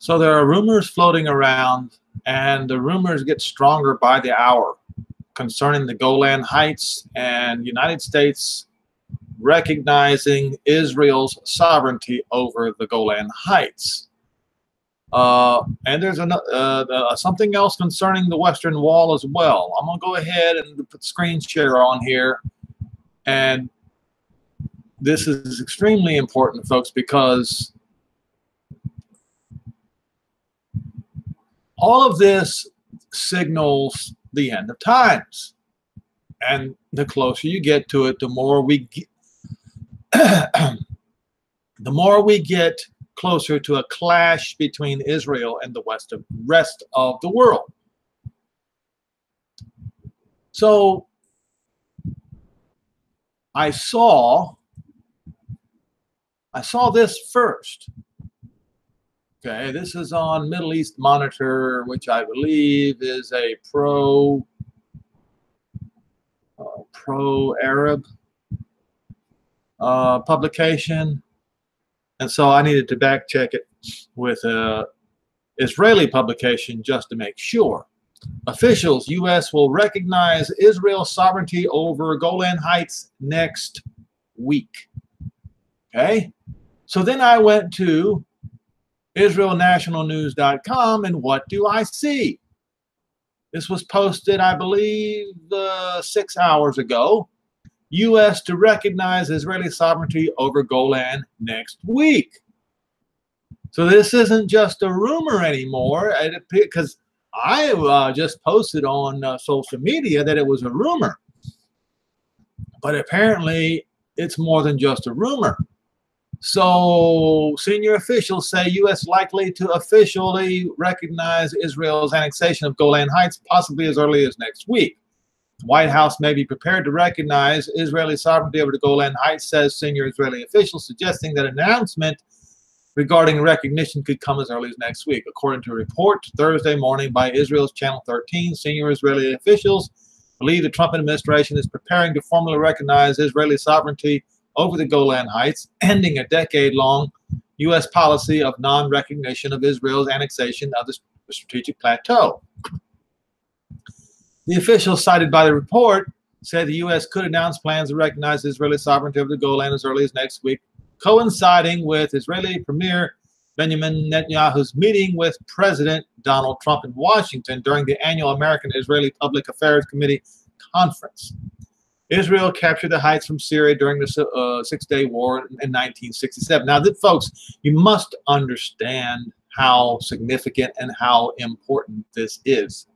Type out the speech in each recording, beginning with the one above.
So there are rumors floating around, and the rumors get stronger by the hour concerning the Golan Heights and United States recognizing Israel's sovereignty over the Golan Heights. And there's something else concerning the Western Wall as well. I'm going to go ahead and put screen share on here. And this is extremely important, folks, because all of this signals the end of times. And the closer you get to it, the more we get, the more we get closer to a clash between Israel and the rest of the world. So I saw this first. Okay, this is on Middle East Monitor, which I believe is a pro-Arab publication. And so I needed to back check it with an Israeli publication just to make sure. Officials, U.S. will recognize Israel's sovereignty over Golan Heights next week. Okay? So then I went to IsraelNationalNews.com, and what do I see? This was posted, I believe, 6 hours ago. U.S. to recognize Israeli sovereignty over Golan next week. So this isn't just a rumor anymore, because I just posted on social media that it was a rumor. But apparently, it's more than just a rumor. So senior officials say U.S. likely to officially recognize Israel's annexation of Golan Heights possibly as early as next week. The White House may be prepared to recognize Israeli sovereignty over the Golan Heights, says senior Israeli officials, suggesting that an announcement regarding recognition could come as early as next week. According to a report Thursday morning by Israel's Channel 13, senior Israeli officials believe the Trump administration is preparing to formally recognize Israeli sovereignty over the Golan Heights, ending a decade-long U.S. policy of non-recognition of Israel's annexation of the strategic plateau. The officials cited by the report said the U.S. could announce plans to recognize Israeli sovereignty over the Golan as early as next week, coinciding with Israeli Premier Benjamin Netanyahu's meeting with President Donald Trump in Washington during the annual American-Israeli Public Affairs Committee conference. Israel captured the heights from Syria during the Six-Day War in 1967. Now, folks, you must understand how significant and how important this is.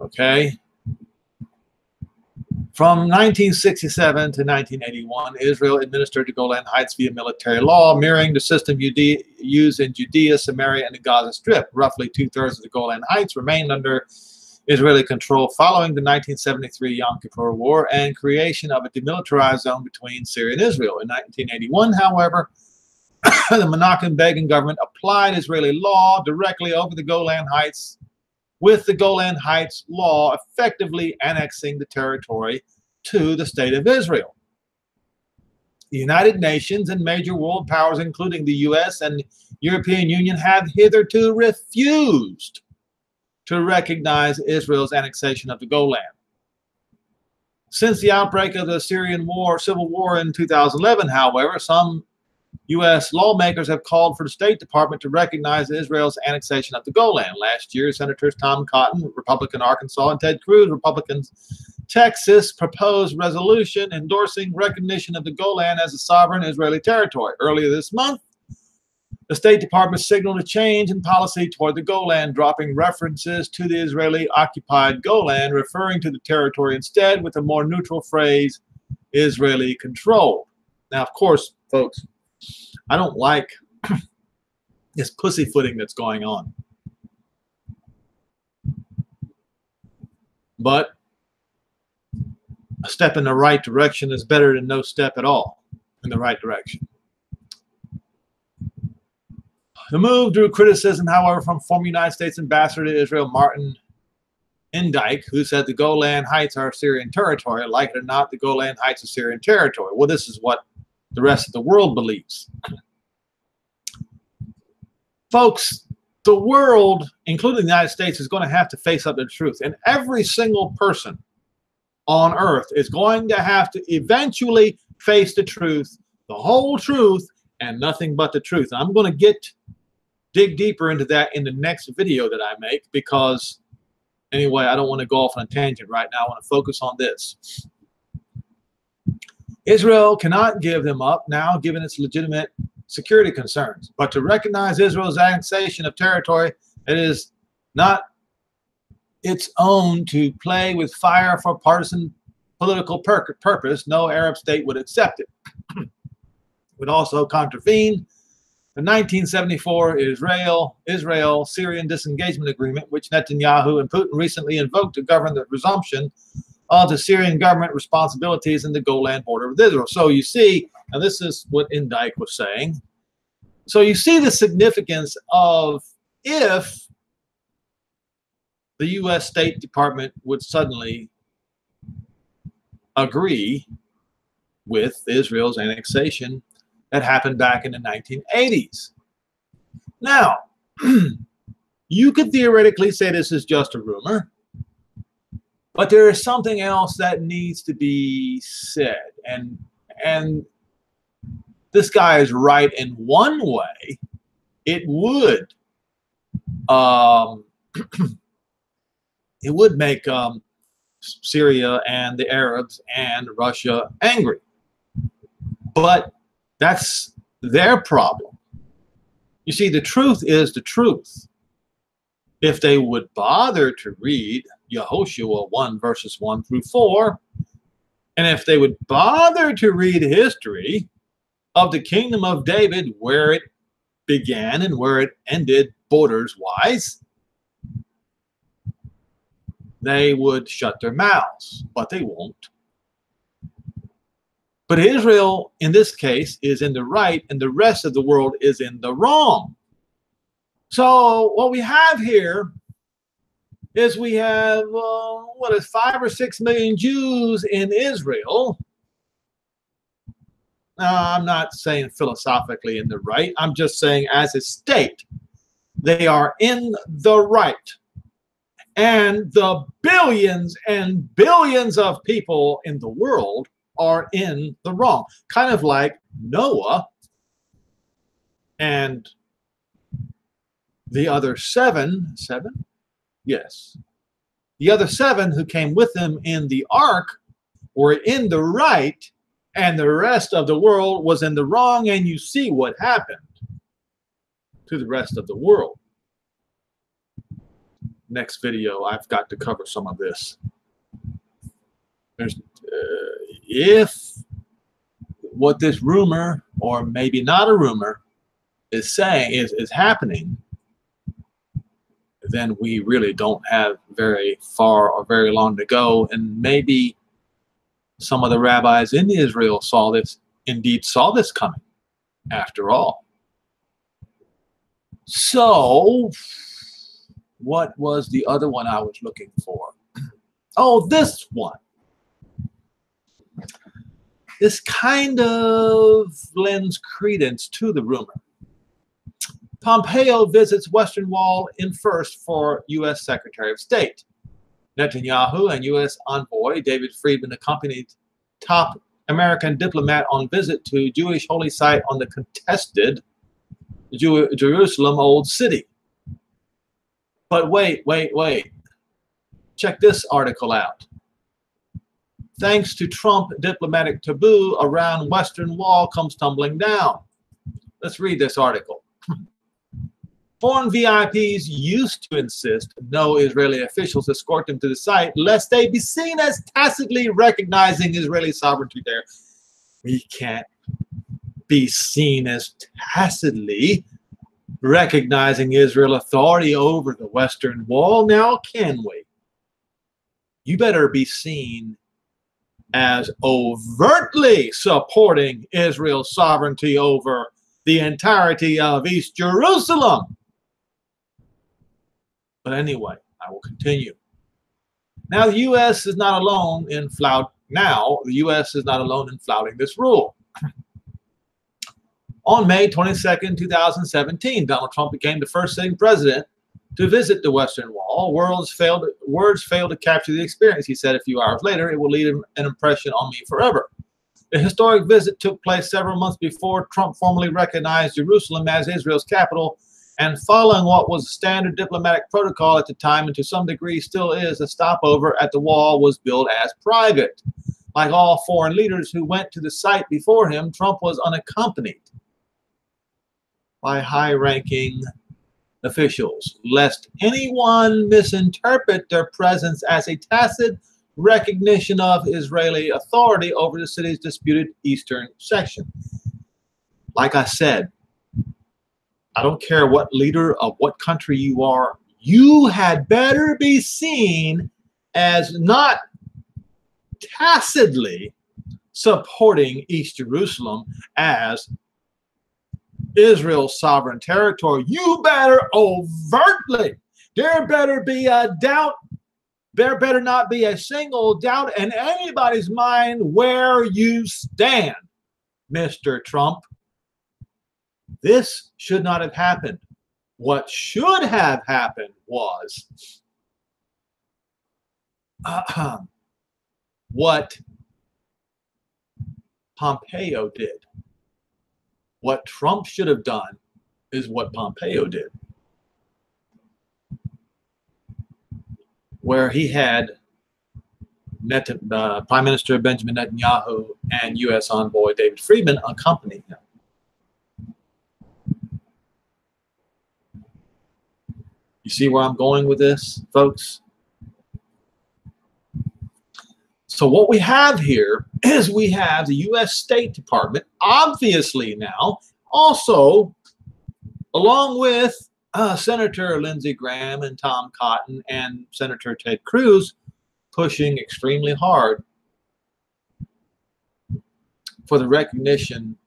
Okay? From 1967 to 1981, Israel administered the Golan Heights via military law, mirroring the system used in Judea, Samaria, and the Gaza Strip. Roughly two-thirds of the Golan Heights remained under Israeli control following the 1973 Yom Kippur War and creation of a demilitarized zone between Syria and Israel. In 1981, however, the Menachem-Begin government applied Israeli law directly over the Golan Heights, with the Golan Heights law effectively annexing the territory to the State of Israel. The United Nations and major world powers, including the U.S. and European Union, have hitherto refused to recognize Israel's annexation of the Golan. Since the outbreak of the Syrian civil war in 2011, however, some U.S. lawmakers have called for the State Department to recognize Israel's annexation of the Golan. Last year, Senators Tom Cotton, Republican Arkansas, and Ted Cruz, Republican Texas, proposed resolution endorsing recognition of the Golan as a sovereign Israeli territory. Earlier this month, the State Department signaled a change in policy toward the Golan, dropping references to the Israeli-occupied Golan, referring to the territory instead with a more neutral phrase, Israeli-controlled. Now, of course, folks, I don't like this pussyfooting that's going on. But a step in the right direction is better than no step at all in the right direction. The move drew criticism, however, from former United States Ambassador to Israel, Martin Indyk, who said the Golan Heights are Syrian territory. Like it or not, the Golan Heights are Syrian territory. Well, this is what the rest of the world believes. Folks, the world, including the United States, is going to have to face up to the truth. And every single person on earth is going to have to eventually face the truth, the whole truth, and nothing but the truth. And I'm going to dig deeper into that in the next video that I make, because anyway, I don't want to go off on a tangent right now. I want to focus on this. Israel cannot give them up now, given its legitimate security concerns. But to recognize Israel's annexation of territory, it is not its own to play with fire for partisan political purpose. No Arab state would accept it. Would also contravene the 1974 Israel-Syrian disengagement agreement, which Netanyahu and Putin recently invoked to govern the resumption of the Syrian government responsibilities in the Golan border with Israel. So you see, and this is what Indike was saying, so you see the significance of if the U.S. State Department would suddenly agree with Israel's annexation that happened back in the 1980s. Now, you could theoretically say this is just a rumor, but there is something else that needs to be said. And this guy is right in one way. It would make Syria and the Arabs and Russia angry. But that's their problem. You see, the truth is the truth. If they would bother to read Yehoshua 1 verses 1 through 4, and if they would bother to read history of the kingdom of David, where it began and where it ended borders-wise, they would shut their mouths, but they won't. But Israel, in this case, is in the right, and the rest of the world is in the wrong. So what we have here is we have, 5 or 6 million Jews in Israel. Now, I'm not saying philosophically in the right. I'm just saying as a state, they are in the right. And the billions and billions of people in the world are in the wrong. Kind of like Noah and the other seven? Yes. The other 7 who came with him in the ark were in the right, and the rest of the world was in the wrong, and you see what happened to the rest of the world. Next video, I've got to cover some of this. There's, if what this rumor, or maybe not a rumor, is saying is happening, then we really don't have very far or very long to go. And maybe some of the rabbis in Israel indeed saw this coming after all. So what was the other one I was looking for? Oh, this one. This kind of lends credence to the rumor. Pompeo visits Western Wall in first for U.S. Secretary of State. Netanyahu and U.S. envoy David Friedman accompanied top American diplomat on visit to Jewish holy site on the contested Jerusalem Old City. But wait. Check this article out. Thanks to Trump, diplomatic taboo around Western Wall comes tumbling down. Let's read this article. Foreign VIPs used to insist no Israeli officials escort them to the site lest they be seen as tacitly recognizing Israeli sovereignty there. We can't be seen as tacitly recognizing Israel authority over the Western Wall now, can we? You better be seen as overtly supporting Israel's sovereignty over the entirety of East Jerusalem. But anyway, I will continue. Now, the U.S. is not alone in flouting this rule. On May 22nd, 2017, Donald Trump became the first sitting president to visit the Western Wall. Words failed to capture the experience, he said a few hours later. It will leave an impression on me forever. The historic visit took place several months before Trump formally recognized Jerusalem as Israel's capital, and following what was standard diplomatic protocol at the time, and to some degree still is, a stopover at the wall was billed as private. Like all foreign leaders who went to the site before him, Trump was unaccompanied by high-ranking officials, lest anyone misinterpret their presence as a tacit recognition of Israeli authority over the city's disputed eastern section. Like I said, I don't care what leader of what country you are, you had better be seen as not tacitly supporting East Jerusalem as Israel's sovereign territory. You better overtly, there better be a doubt, there better not be a single doubt in anybody's mind where you stand, Mr. Trump. This should not have happened. What should have happened was what Pompeo did. What Trump should have done is what Pompeo did, where he had Prime Minister Benjamin Netanyahu and U.S. envoy David Friedman accompany him. You see where I'm going with this, folks? So what we have here is we have the U.S. State Department, obviously now, also, along with Senator Lindsey Graham and Tom Cotton and Senator Ted Cruz, pushing extremely hard for the recognition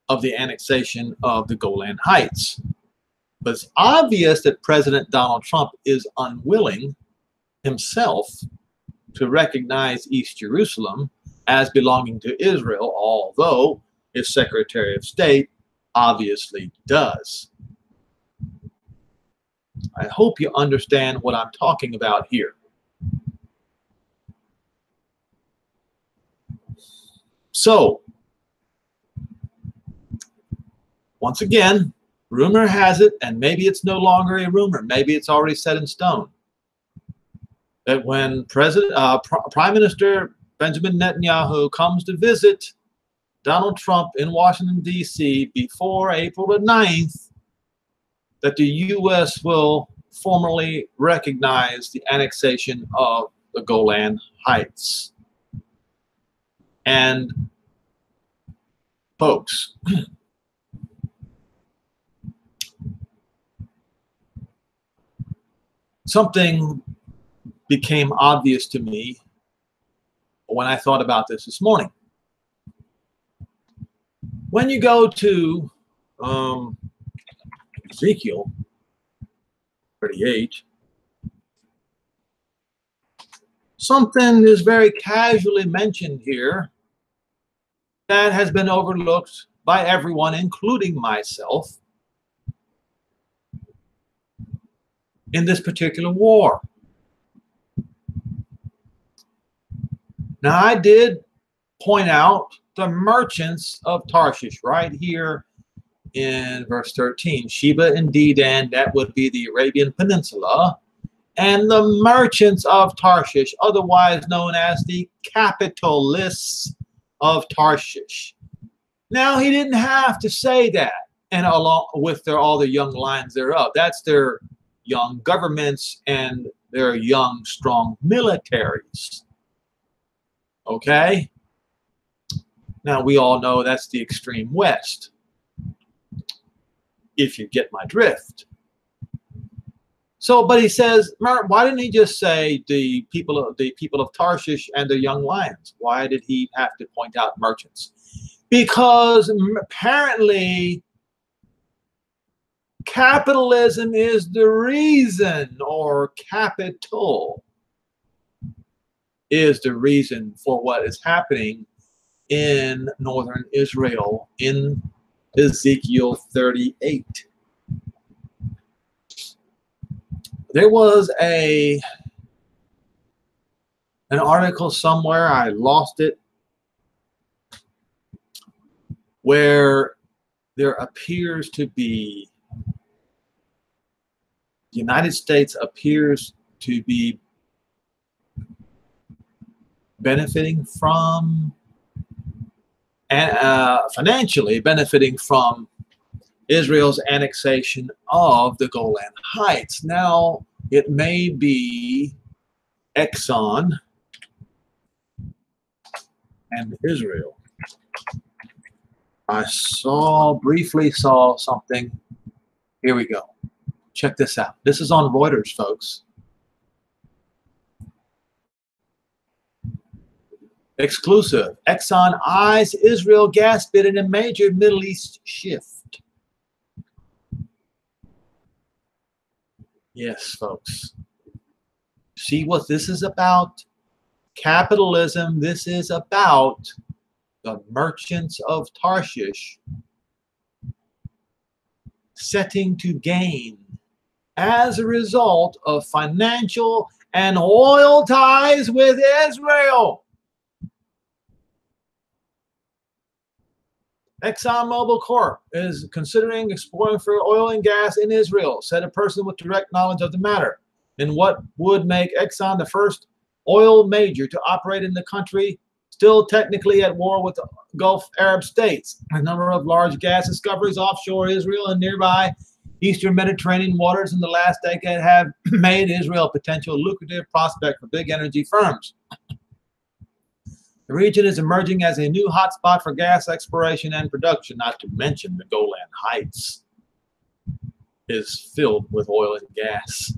of the annexation of the Golan Heights. But it's obvious that President Donald Trump is unwilling himself to recognize East Jerusalem as belonging to Israel, although his Secretary of State obviously does. I hope you understand what I'm talking about here. So, once again, rumor has it, and maybe it's no longer a rumor, maybe it's already set in stone, that when Prime Minister Benjamin Netanyahu comes to visit Donald Trump in Washington, D.C. before April the 9th, that the U.S. will formally recognize the annexation of the Golan Heights. And, folks, something became obvious to me when I thought about this morning. When you go to Ezekiel 38, something is very casually mentioned here that has been overlooked by everyone, including myself, in this particular war. Now, I did point out the merchants of Tarshish right here in verse 13. Sheba and Dedan, that would be the Arabian Peninsula, and the merchants of Tarshish, otherwise known as the capitalists of Tarshish. Now, he didn't have to say that, and along with all the young lions thereof. That's their young governments and their young, strong militaries. Okay? Now, we all know that's the extreme west, if you get my drift. So, but he says, why didn't he just say the people of Tarshish and the young lions? Why did he have to point out merchants? Because apparently capitalism is the reason, or capital is the reason for what is happening in northern Israel in Ezekiel 38. There was an article somewhere, I lost it, where there appears to be, the United States appears to be benefiting from, and financially benefiting from, Israel's annexation of the Golan Heights. Now, it may be Exxon and Israel. I briefly saw something. Here we go. Check this out. This is on Reuters, folks. Exclusive. Exxon eyes Israel gas bid in a major Middle East shift. Yes, folks. See what this is about? Capitalism. This is about the merchants of Tarshish setting to gain as a result of financial and oil ties with Israel. ExxonMobil Corp is considering exploring for oil and gas in Israel, said a person with direct knowledge of the matter, in what would make Exxon the first oil major to operate in the country, still technically at war with the Gulf Arab states. A number of large gas discoveries offshore Israel and nearby Eastern Mediterranean waters in the last decade have made Israel a potential lucrative prospect for big energy firms. The region is emerging as a new hotspot for gas exploration and production, not to mention the Golan Heights is filled with oil and gas.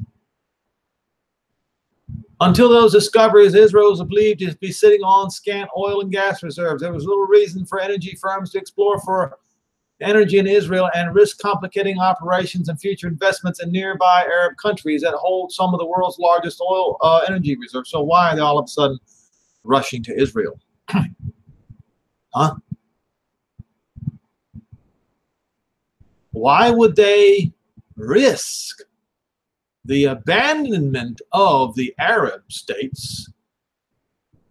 Until those discoveries, Israel was believed to be sitting on scant oil and gas reserves. There was little reason for energy firms to explore for energy in Israel and risk complicating operations and future investments in nearby Arab countries that hold some of the world's largest oil energy reserves. So why are they all of a sudden rushing to Israel? Huh? Why would they risk the abandonment of the Arab states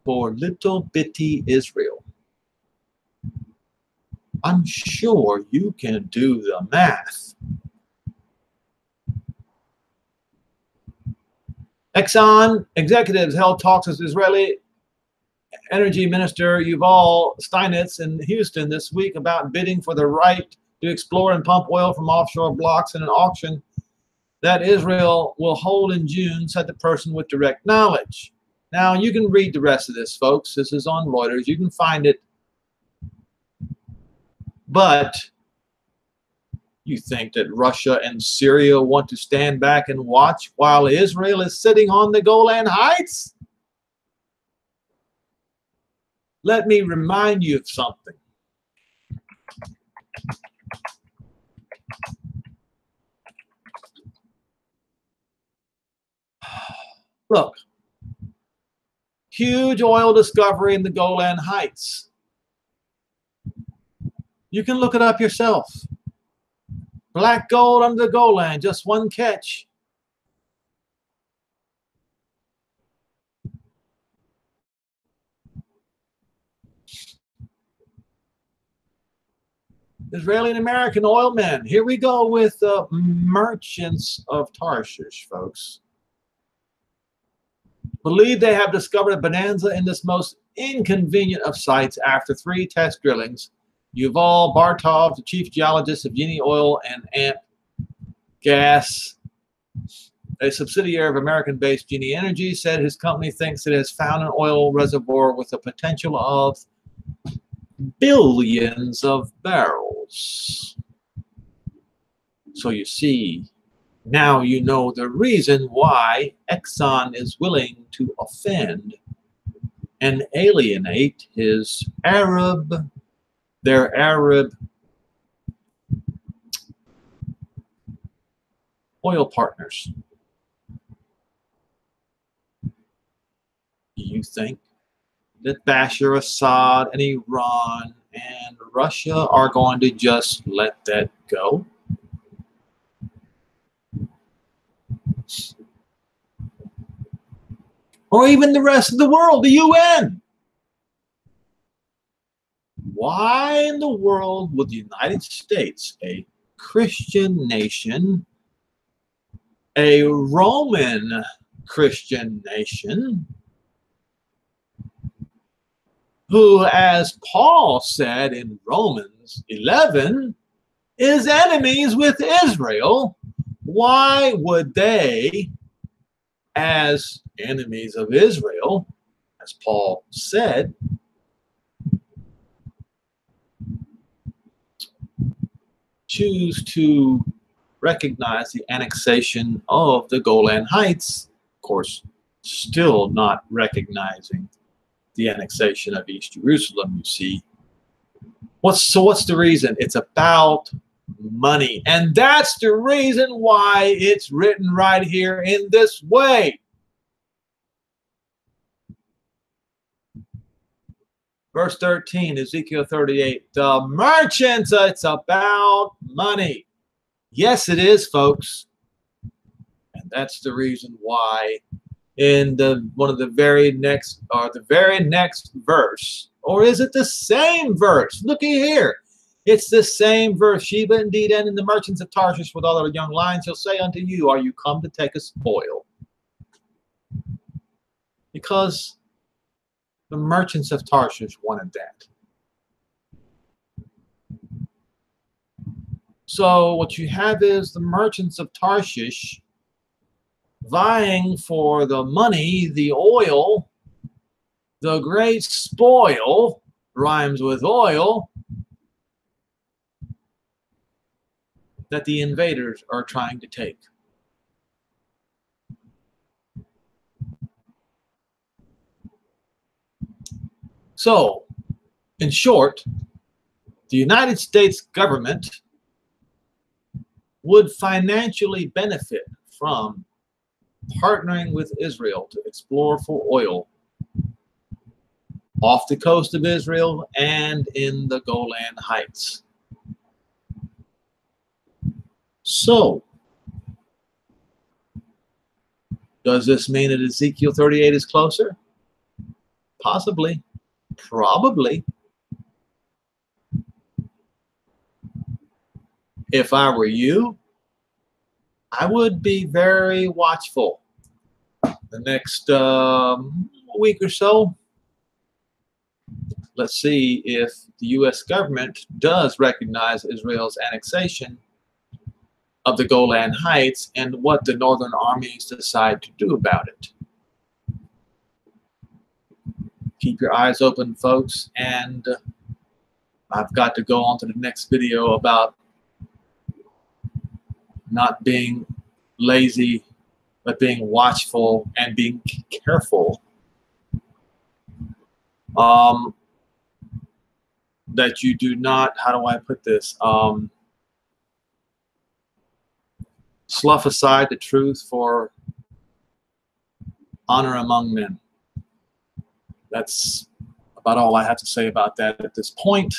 for little bitty Israel? I'm sure you can do the math. Exxon executives held talks with Israeli Energy Minister Yuval Steinitz in Houston this week about bidding for the right to explore and pump oil from offshore blocks in an auction that Israel will hold in June, said the person with direct knowledge. Now, you can read the rest of this, folks. This is on Reuters. You can find it. But you think that Russia and Syria want to stand back and watch while Israel is sitting on the Golan Heights? Let me remind you of something. Look, huge oil discovery in the Golan Heights. You can look it up yourself. Black gold under the Golan, just one catch. Israeli and American oil men. Here we go with the merchants of Tarshish, folks. Believe they have discovered a bonanza in this most inconvenient of sites after 3 test drillings. Yuval Bartov, the chief geologist of Genie Oil and Ant Gas, a subsidiary of American-based Genie Energy, said his company thinks it has found an oil reservoir with a potential of billions of barrels. So you see, now you know the reason why Exxon is willing to offend and alienate their Arab oil partners. You think that Bashar Assad and Iran and Russia are going to just let that go? Or even the rest of the world, the UN? Why in the world would the United States, a Christian nation, a Roman Christian nation, who, as Paul said in Romans 11, is enemies with Israel, why would they, as enemies of Israel, as Paul said, choose to recognize the annexation of the Golan Heights? Of course, still not recognizing the annexation of East Jerusalem, you see. What's the reason? It's about money. And that's the reason why it's written right here in this way. Verse 13, Ezekiel 38, the merchants, it's about money. Yes, it is, folks. And that's the reason why in one of the very next verse, or is it the same verse? Looky here. It's the same verse. Sheba indeed, and in the merchants of Tarshish with all their young lions shall say unto you, are you come to take a spoil? Because the merchants of Tarshish wanted that. So what you have is the merchants of Tarshish vying for the money, the oil, the great spoil, rhymes with oil, that the invaders are trying to take. So, in short, the United States government would financially benefit from partnering with Israel to explore for oil off the coast of Israel and in the Golan Heights. So, does this mean that Ezekiel 38 is closer? Possibly. Probably. If I were you, I would be very watchful the next week or so. Let's see if the U.S. government does recognize Israel's annexation of the Golan Heights and what the northern armies decide to do about it. Keep your eyes open, folks, and I've got to go on to the next video about not being lazy, but being watchful and being careful. That you do not, how do I put this? Slough aside the truth for honor among men. That's about all I have to say about that at this point.